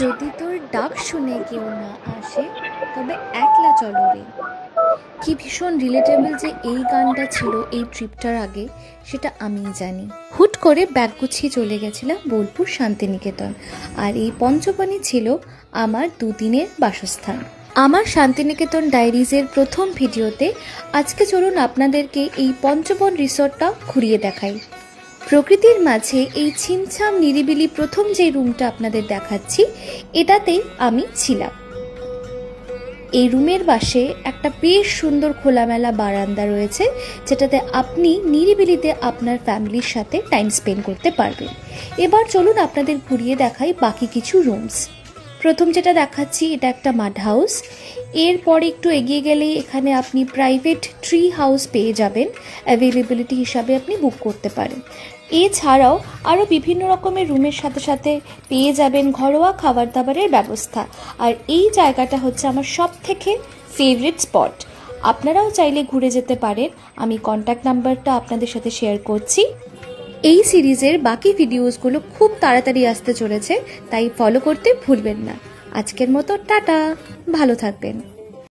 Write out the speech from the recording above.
যদি তোর ডাক শুনে কেউ না আসে তবে একলা চলো রে। কি ভীষণ রিলেটেবল যে এই গানটা ছিল এই ট্রিপটার আগে, সেটা আমিই জানি। হুট করে ব্যাগ গুছিয়ে চলে গেছিলাম বোলপুর শান্তিনিকেতন, আর এই পঞ্চপানি ছিল আমার দুদিনের বাসস্থান। আমার শান্তিনিকেতন ডায়েরিজের প্রথম ভিডিওতে আজকে চলুন আপনাদেরকে এই পঞ্চবন রিসর্টটা ঘুরিয়ে দেখাই। প্রকৃতির মাঝে এই ছিমছাম নিরিবিলি প্রথম যে রুমটা আপনাদের দেখাচ্ছি, এটাতেই আমি ছিলাম। এই রুমের পাশে একটা বেশ সুন্দর খোলামেলা বারান্দা রয়েছে, যেটাতে আপনি নিরিবিলিতে আপনার ফ্যামিলির সাথে টাইম স্পেন্ড করতে পারবেন। এবার চলুন আপনাদের ঘুরিয়ে দেখাই বাকি কিছু রুমস। প্রথম যেটা দেখাচ্ছি, এটা একটা মাড হাউস। এরপরে একটু এগিয়ে গেলে এখানে আপনি প্রাইভেট ট্রি হাউস পেয়ে যাবেন, অ্যাভেলেবিলিটি হিসাবে আপনি বুক করতে পারেন। এছাড়াও আরও বিভিন্ন রকমের রুমের সাথে সাথে পেয়ে যাবেন ঘরোয়া খাবার দাবারের ব্যবস্থা। আর এই জায়গাটা হচ্ছে আমার সব থেকে ফেভারিট স্পট। আপনারাও চাইলে ঘুরে যেতে পারেন। আমি কন্ট্যাক্ট নাম্বারটা আপনাদের সাথে শেয়ার করছি। এই সিরিজের বাকি ভিডিওসগুলো খুব তাড়াতাড়ি আসতে চলেছে, তাই ফলো করতে ভুলবেন না। আজকের মতো টাটা, ভালো থাকবেন।